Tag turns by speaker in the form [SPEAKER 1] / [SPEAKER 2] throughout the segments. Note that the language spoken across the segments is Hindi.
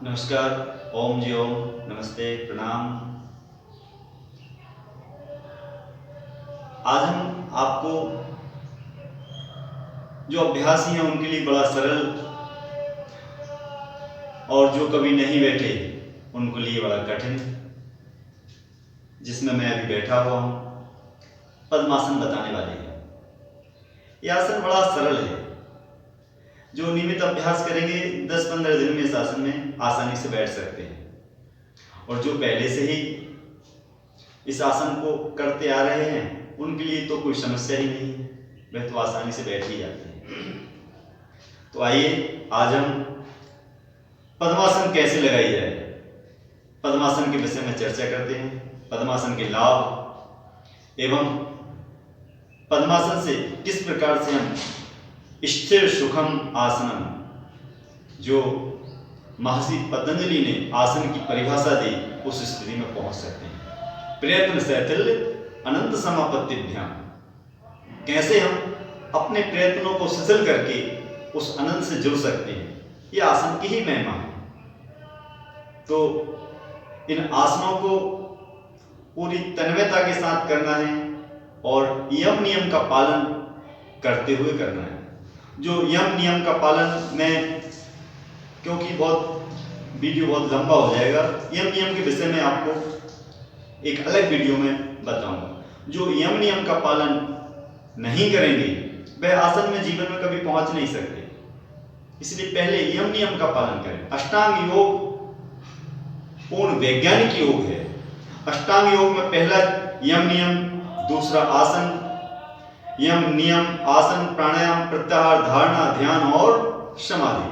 [SPEAKER 1] नमस्कार। ओम जी ओम। नमस्ते, प्रणाम। आज हम आपको जो अभ्यासी हैं उनके लिए बड़ा सरल और जो कभी नहीं बैठे उनके लिए बड़ा कठिन, जिसमें मैं अभी बैठा हुआ हूँ, पद्मासन बताने वाले हैं। यह आसन बड़ा सरल है। जो नियमित अभ्यास करेंगे 10-15 दिन में इस आसन में आसानी से बैठ सकते हैं। और जो पहले से ही इस आसन को करते आ रहे हैं उनके लिए तो कोई समस्या ही नहीं है, वह तो आसानी से बैठ ही जाते हैं। तो आइए आज हम पद्मासन कैसे लगाई जाए, पद्मासन के विषय में चर्चा करते हैं। पद्मासन के लाभ एवं पद्मासन से किस प्रकार से हम स्थिर सुखम आसनम, जो महर्षि पतंजलि ने आसन की परिभाषा दी, उस स्थिति में पहुंच सकते हैं। प्रयत्न शैथिल्य अनंत समापत्तिभ्याम, कैसे हम अपने प्रयत्नों को शिथिल करके उस अनंत से जुड़ सकते हैं, यह आसन की ही महिमा है। तो इन आसनों को पूरी तन्मयता के साथ करना है और यम नियम का पालन करते हुए करना है। जो यम नियम का पालन, मैं क्योंकि वीडियो बहुत लंबा हो जाएगा, यम नियम के विषय में आपको एक अलग वीडियो में बताऊंगा। जो यम नियम का पालन नहीं करेंगे वह आसन में जीवन में कभी पहुंच नहीं सकते, इसलिए पहले यम नियम का पालन करें। अष्टांग योग पूर्ण वैज्ञानिक योग है। अष्टांग योग में पहला यम नियम, दूसरा आसन, यम नियम, आसन, प्राणायाम, प्रत्याहार, धारणा, ध्यान और समाधि।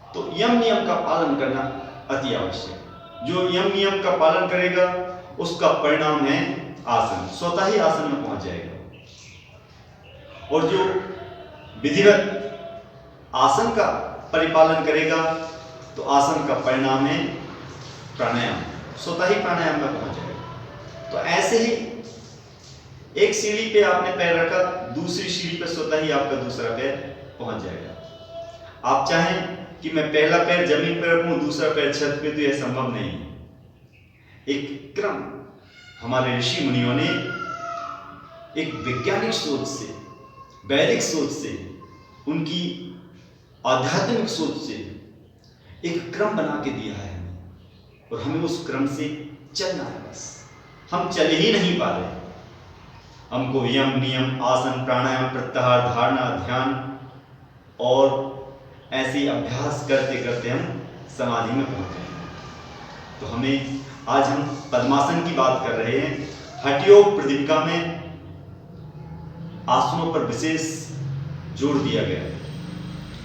[SPEAKER 1] तो यम नियम का पालन करना अति आवश्यक। जो यम नियम का पालन करेगा उसका परिणाम है आसन, स्वतः ही आसन में पहुंच जाएगा। और जो विधिवत आसन का परिपालन करेगा तो आसन का परिणाम है प्राणायाम, स्वतः ही प्राणायाम में पहुंच जाएगा। तो ऐसे ही एक सीढ़ी पे आपने पैर रखा, दूसरी सीढ़ी पे स्वतः ही आपका दूसरा पैर पहुंच जाएगा। आप चाहें कि मैं पहला पैर जमीन पर रखूं, दूसरा पैर छत पे, तो यह संभव नहीं है। एक क्रम हमारे ऋषि मुनियों ने एक वैज्ञानिक सोच से, वैदिक सोच से, उनकी आध्यात्मिक सोच से एक क्रम बना के दिया है हमें, और हमें उस क्रम से चलना है। बस हम चल ही नहीं पा रहे। हमको यम नियम, आसन, प्राणायाम, प्रत्याहार, धारणा, ध्यान और ऐसे अभ्यास करते करते हम समाधि में पहुंच जाएंगे। तो हमें आज हम पद्मासन की बात कर रहे हैं। हठयोग प्रदीपिका में आसनों पर विशेष जोर दिया गया है,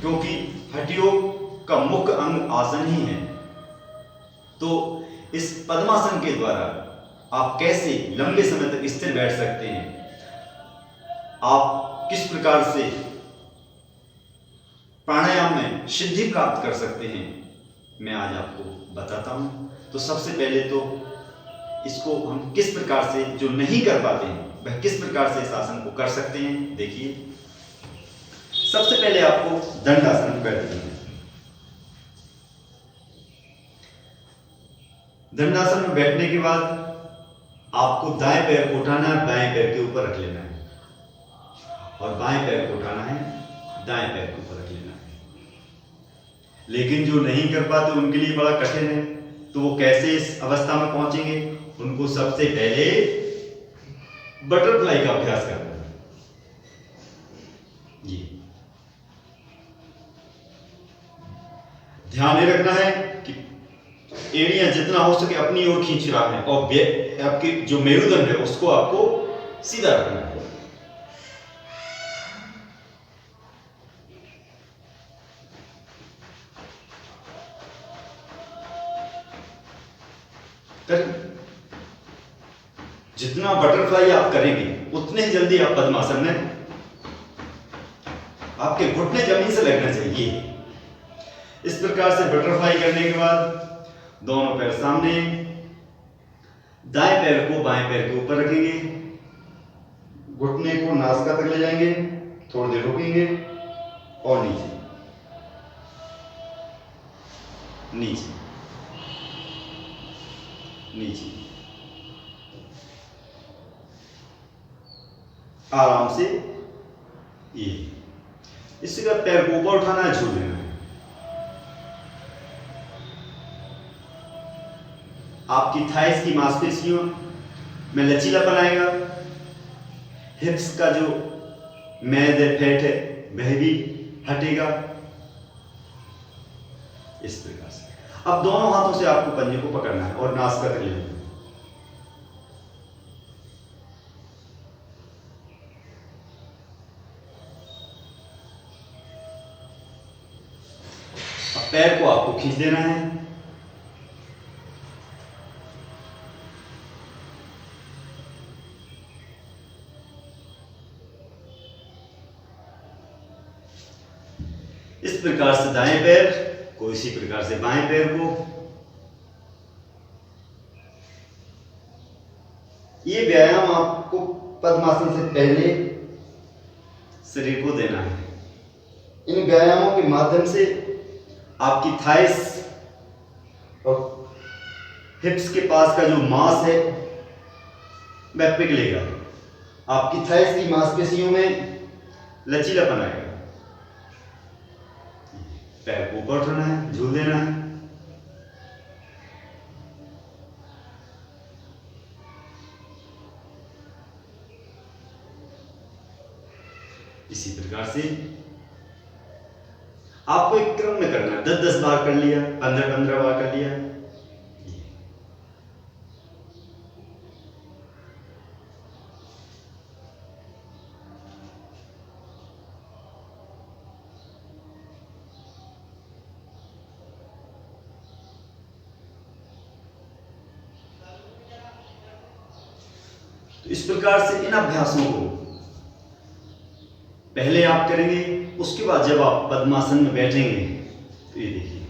[SPEAKER 1] क्योंकि हठयोग का मुख्य अंग आसन ही है। तो इस पद्मासन के द्वारा आप कैसे लंबे समय तक स्थिर बैठ सकते हैं, आप किस प्रकार से प्राणायाम में सिद्धि प्राप्त कर सकते हैं, मैं आज आपको बताता हूं। तो सबसे पहले तो इसको हम किस प्रकार से, जो नहीं कर पाते हैं वह किस प्रकार से इस आसन को कर सकते हैं, देखिए। सबसे पहले आपको दंडासन में बैठना है। दंडासन में बैठने के बाद आपको दाएं पैर को उठाना है, बाएं पैर के ऊपर रख लेना है, और बाएं पैर को उठाना है, दाएं पैर के ऊपर रख लेना है। लेकिन जो नहीं कर पाते उनके लिए बड़ा कठिन है। तो वो कैसे इस अवस्था में पहुंचेंगे? उनको सबसे पहले बटरफ्लाई का अभ्यास करना है। जी, ध्यान ये रखना है कि एड़ियां जितना हो सके अपनी ओर खींच रहा है, और आपकी जो मेरुदंड है उसको आपको सीधा रखना है। जितना बटरफ्लाई आप करेंगे उतने ही जल्दी आप पद्मासन में, आपके घुटने जमीन से लगना चाहिए। इस प्रकार से बटरफ्लाई करने के बाद दोनों पैर सामने, दाएं पैर को बाएं पैर के ऊपर रखेंगे, घुटने को नासिका तक ले जाएंगे, थोड़ी देर रुकेंगे और नीचे। नीचे, नीचे, आराम से ये। इसके बाद पैर को ऊपर उठाना है, छोड़ देना है। आपकी थाइस की मांसपेशियों में लचीलापन आएगा। हिप्स का जो मैद है, फैट है, वह भी हटेगा। इस प्रकार से अब दोनों हाथों से आपको पंजे को पकड़ना है और नासिका तक ले जाना है। अब पैर को आपको खींच देना है। इस प्रकार से दाएं पैर को, इसी प्रकार से बाएं पैर को। ये व्यायाम आपको पद्मासन से पहले शरीर को देना है। इन व्यायामों के माध्यम से आपकी थाइस और हिप्स के पास का जो मांस है वह पिघलेगा। आपकी थाइस की मांसपेशियों में लचीलापन आएगा। पैर को ऊपर उठाना है, झूल देना है। इसी प्रकार से आपको एक क्रम में करना है। 10-10 बार कर लिया, 15-15 बार कर लिया। तो इस प्रकार से इन अभ्यासों को पहले आप करेंगे। उसके बाद जब आप पद्मासन में बैठेंगे तो ये देखिए,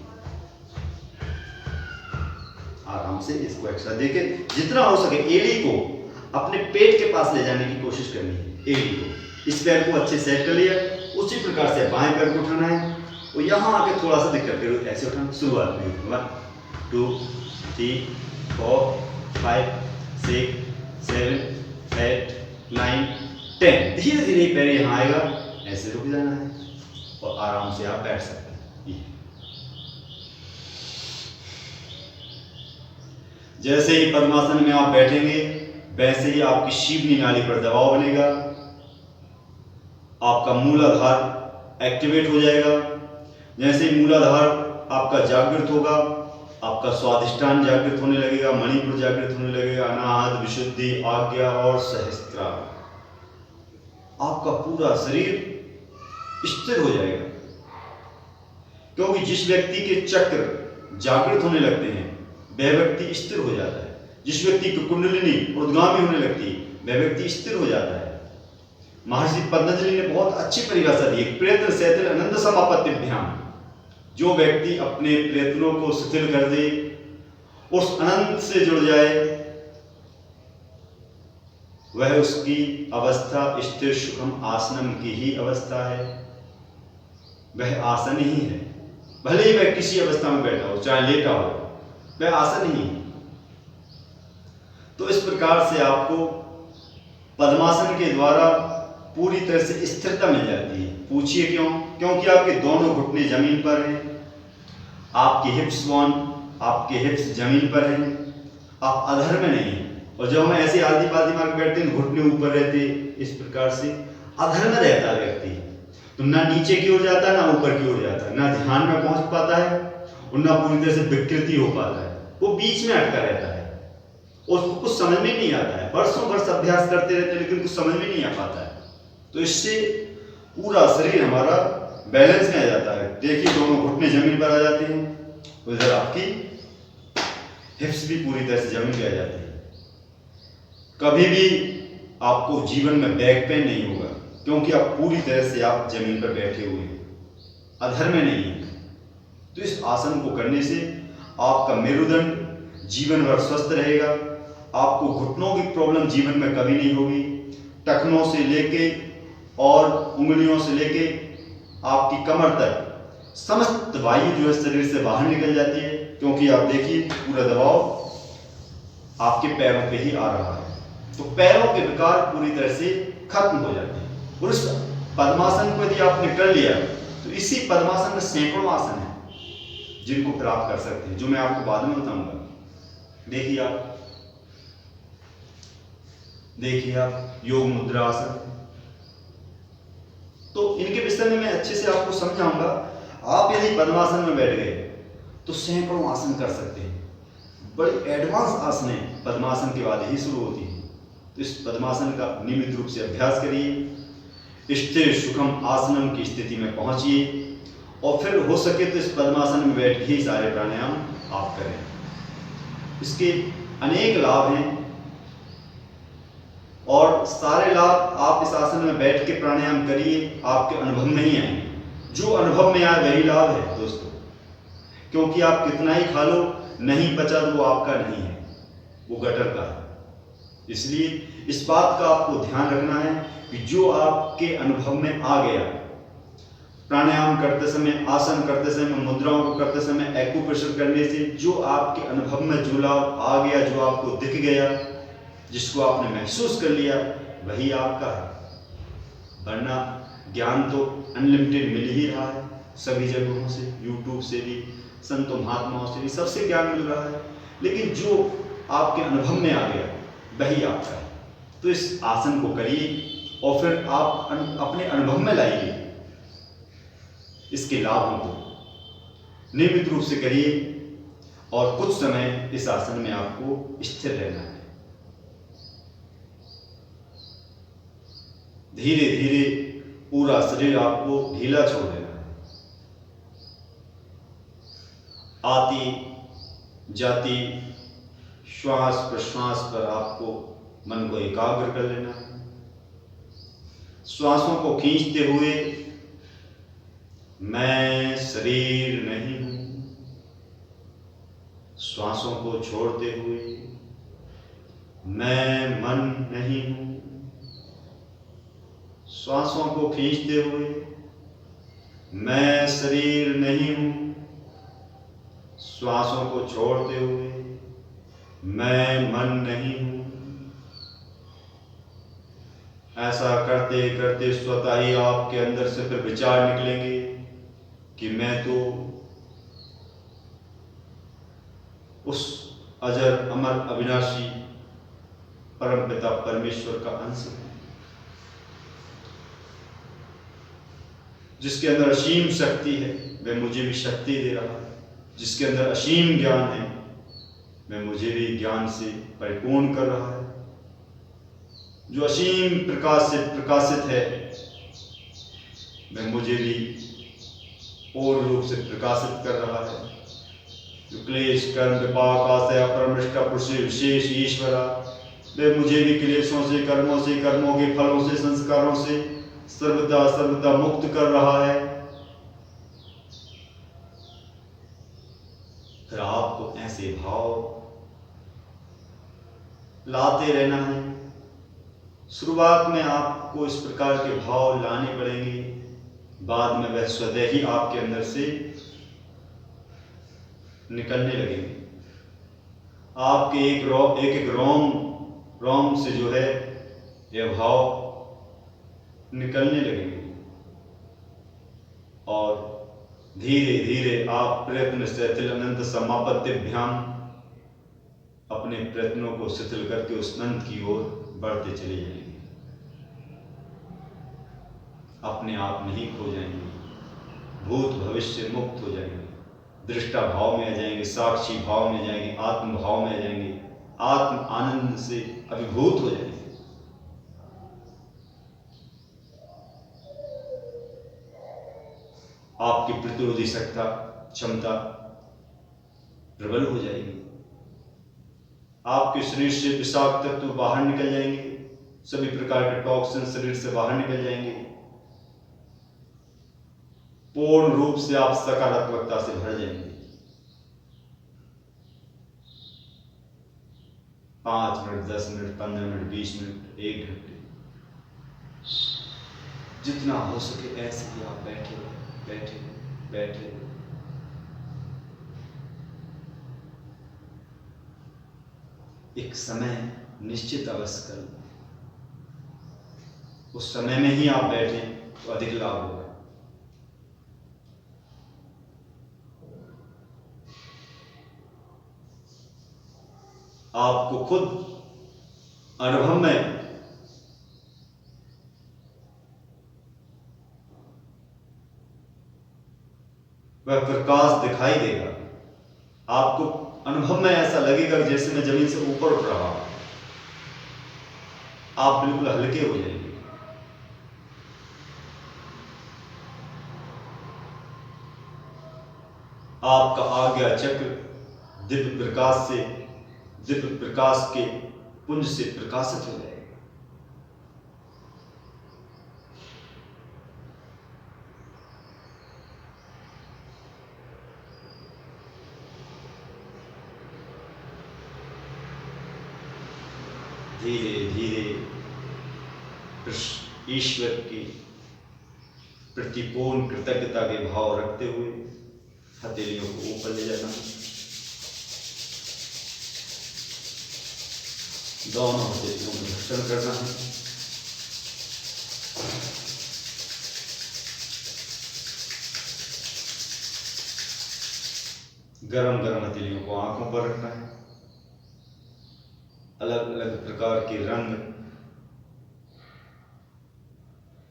[SPEAKER 1] आराम से इसको एक्स्ट्रा देके जितना हो सके एड़ी को अपने पेट के पास ले जाने की कोशिश करनी है। एड़ी को, इस पैर को अच्छे सेट कर लिया। उसी प्रकार से बाएं पैर को उठाना है और यहां आके थोड़ा सा दिक्कत करो, ऐसे उठाना। शुरुआत में 1 2 3 4 5 6 7 8 9 10। धीरे धीरे पैर यहाँ आएगा, ऐसे रुक जाना है और आराम से आप बैठ सकते हैं। जैसे ही पद्मासन में आप बैठेंगे वैसे ही आपकी शीघ्र नाली पर दबाव बनेगा, आपका मूलाधार एक्टिवेट हो जाएगा। जैसे ही मूलाधार आपका जागृत होगा, आपका स्वादिष्टान जागृत होने लगेगा, मणिपुर जागृत होने लगेगा, अनाहत, विशुद्धि, आज्ञा और सहस्त्रार। आपका पूरा शरीर स्थिर हो जाएगा, क्योंकि जिस व्यक्ति के चक्र जागृत होने लगते हैं वह व्यक्ति स्थिर हो जाता है। जिस व्यक्ति की कुंडलिनी उद्गामी होने लगती है वह व्यक्ति स्थिर हो जाता है। महर्षि पतंजलि ने बहुत अच्छी परिभाषा दी, प्रयत्न शिथिल आनंद समापत्तिभ्याम। जो व्यक्ति अपने प्रयत्नों को शिथिल कर दे, उस आनंद से जुड़ जाए, वह उसकी अवस्था स्थिर सुखम आसनम की ही अवस्था है। वह आसन ही है, भले ही वह किसी अवस्था में बैठा हो, चाहे लेटा हो, वह आसन ही है। तो इस प्रकार से आपको पद्मासन के द्वारा पूरी तरह से स्थिरता मिल जाती है। पूछिए क्यों? क्योंकि आपके दोनों घुटने जमीन पर हैं, आपके हिप्स बोन, आपके हिप्स जमीन पर हैं, आप अधर में नहीं हैं। और जब हम ऐसे आलती पालती मार के बैठते हैं घुटने ऊपर रहते, इस प्रकार से अधर में रहता है व्यक्ति। तो ना नीचे की ओर जाता है ना ऊपर की ओर जाता है, ना ध्यान में पहुंच पाता है और ना पूरी तरह से विकृति हो पाता है। वो बीच में अटका रहता है, उसको कुछ समझ में नहीं आता है। वर्षों वर्ष अभ्यास करते रहते हैं लेकिन कुछ समझ में नहीं आ पाता है। तो इससे पूरा शरीर हमारा बैलेंस में आ जाता है। देखिए दोनों घुटने जमीन पर आ जाते हैं, उधर आपकी हिप्स भी पूरी तरह से जमीन पे आ जाती है। कभी भी आपको जीवन में बैक पेन नहीं होगा, क्योंकि आप पूरी तरह से आप जमीन पर बैठे हुए हैं, अधर में नहीं है। तो इस आसन को करने से आपका मेरुदंड जीवन भर स्वस्थ रहेगा। आपको घुटनों की प्रॉब्लम जीवन में कभी नहीं होगी। टखनों से लेके और उंगलियों से लेके आपकी कमर तक समस्त वायु जो है शरीर से बाहर निकल जाती है, क्योंकि आप देखिए पूरा दबाव आपके पैरों पे ही आ रहा है। तो पैरों के विकार पूरी तरह से खत्म हो जाते हैं। और इस पद्मासन को यदि आपने कर लिया तो इसी पद्मासन में सैकड़ों आसन हैं जिनको फिर आप कर सकते हैं, जो मैं आपको बाद में बताऊंगा। देखिए आप योग मुद्रा आसन, तो इनके विषय में मैं अच्छे से आपको समझाऊंगा। आप यदि पद्मासन में बैठ गए तो सैकड़ों आसन कर सकते हैं। बड़ी एडवांस आसन है, पद्मासन के बाद ही शुरू होती है। तो इस पद्मासन का नियमित रूप से अभ्यास करिए, स्थिर सुखम आसनम की स्थिति में पहुंचिए और फिर हो सके तो इस पद्मासन में बैठ के ही सारे प्राणायाम आप करें। इसके अनेक लाभ हैं और सारे लाभ आप इस आसन में बैठ के प्राणायाम करिए, आपके अनुभव में ही आएंगे। जो अनुभव में आए वही लाभ है दोस्तों, क्योंकि आप कितना ही खा लो, नहीं पचा तो वो आपका नहीं है, वो गटर का है। इसलिए इस बात का आपको ध्यान रखना है कि जो आपके अनुभव में आ गया, प्राणायाम करते समय, आसन करते समय, मुद्राओं को करते समय, एक्यूप्रेशर करने से जो आपके अनुभव में जो लाभ आ गया, जो आपको दिख गया, जिसको आपने महसूस कर लिया, वही आपका है। वरना ज्ञान तो अनलिमिटेड मिल ही रहा है सभी जगहों से, यूट्यूब से भी, संतों महात्माओं से भी, सबसे ज्ञान मिल रहा है। लेकिन जो आपके अनुभव में आ गया वही आपका है। तो इस आसन को करिए और फिर आप अपने अनुभव में लाइए इसके लाभों को। नियमित रूप से करिए और कुछ समय इस आसन में आपको स्थिर रहना है। धीरे धीरे पूरा शरीर आपको ढीला छोड़ देना है। आती जाती श्वास प्रश्वास पर आपको मन को एकाग्र कर लेना है। श्वासों को खींचते हुए मैं शरीर नहीं हूं, श्वासों को छोड़ते हुए मैं मन नहीं हूं, श्वासों को खींचते हुए मैं शरीर नहीं हूं, श्वासों को छोड़ते हुए मैं मन नहीं हूं। ऐसा करते करते स्वतः ही आपके अंदर से फिर विचार निकलेंगे कि मैं तो उस अजर अमर अविनाशी परमपिता परमेश्वर का अंश हूं, जिसके अंदर असीम शक्ति है वह मुझे भी शक्ति दे रहा है, जिसके अंदर असीम ज्ञान है वह मुझे भी ज्ञान से परिपूर्ण कर रहा है, जो असीम प्रकाश से प्रकाशित है वह मुझे भी पूर्ण रूप से प्रकाशित कर रहा है, जो क्लेश कर्म विपाक आशय अपरमृष्टा पुरुष विशेष ईश्वरा वह मुझे भी क्लेशों से, कर्मों से, कर्मों के फलों से, संस्कारों से सर्वदा सर्वदा मुक्त कर रहा है। फिर आपको ऐसे भाव लाते रहना है। शुरुआत में आपको इस प्रकार के भाव लाने पड़ेंगे, बाद में वह स्वतः ही आपके अंदर से निकलने लगेंगे। आपके एक एक रोम से जो है यह भाव निकलने लगेंगे और धीरे धीरे आप प्रयत्न शिथिल अनंत समापत्तिभ्याम अपने प्रयत्नों को शिथिल करके उस अनंत की ओर बढ़ते चले जाएंगे। अपने आप नहीं खो जाएंगे, भूत भविष्य मुक्त हो जाएंगे, दृष्टा भाव में आ जाएंगे, साक्षी भाव में आ जाएंगे, आत्म भाव में आ जाएंगे, आत्म आनंद से अभिभूत हो जाएंगे। आपकी प्रतिरोधी क्षमता प्रबल हो जाएगी। आपके शरीर से विषाक्त तत्व बाहर निकल जाएंगे, सभी प्रकार के टॉक्सिन शरीर से बाहर निकल जाएंगे। पूर्ण रूप से आप सकारात्मकता से भर जाएंगे। 5 मिनट, 10 मिनट, 15 मिनट, 20 मिनट, 1 घंटे, जितना हो सके ऐसे ही आप बैठे। बैठे। एक समय निश्चित अवश्य कर लो, उस समय में ही आप बैठें तो अधिक लाभ होगा। आपको खुद अनुभव में वह प्रकाश दिखाई देगा। आपको अनुभव में ऐसा लगेगा कि जैसे मैं जमीन से ऊपर उठ रहा हूं। आप बिल्कुल हल्के हो जाएंगे। आपका आज्ञा चक्र दिव्य प्रकाश के पुंज से प्रकाशित हो जाएगा। धीरे धीरे ईश्वर की प्रति पूर्ण कृतज्ञता के भाव रखते हुए हथेलियों को ऊपर ले जाना है। दोनों हथेलियों में घर्षण करना है। गरम गरम हथेलियों को आंखों पर रखना है। अलग अलग प्रकार के रंग,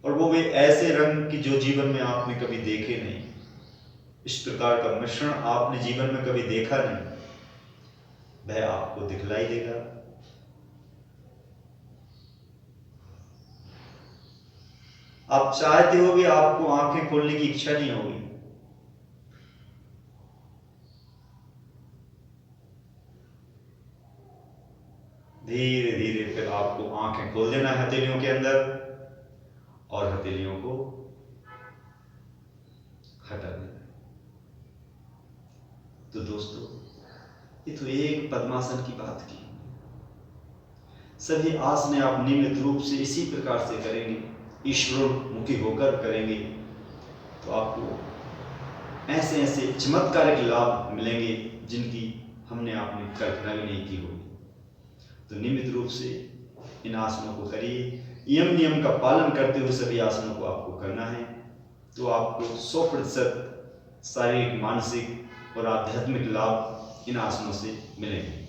[SPEAKER 1] और वो भी ऐसे रंग कि जो जीवन में आपने कभी देखे नहीं। इस प्रकार का मिश्रण आपने जीवन में कभी देखा नहीं, वह आपको दिखलाई देगा। आप चाहते हो भी आपको आंखें खोलने की इच्छा नहीं होगी। धीरे धीरे फिर आपको आंखें खोल देना है हथेलियों के अंदर, और हथेलियों को हटा देना। तो दोस्तों, ये तो एक पद्मासन की बात की। सभी आसने आप नियमित रूप से इसी प्रकार से करेंगे, ईश्वर मुखी होकर करेंगे, तो आपको ऐसे ऐसे चमत्कारिक लाभ मिलेंगे जिनकी हमने आपने कल्पना भी नहीं की होगी। तो नियमित रूप से इन आसनों को करिए। नियम का पालन करते हुए सभी आसनों को आपको करना है, तो आपको 100% शारीरिक, मानसिक और आध्यात्मिक लाभ इन आसनों से मिलेंगे।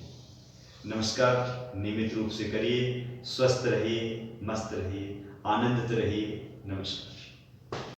[SPEAKER 1] नमस्कार। नियमित रूप से करिए। स्वस्थ रहिए, मस्त रहिए, आनंदित रहिए। नमस्कार।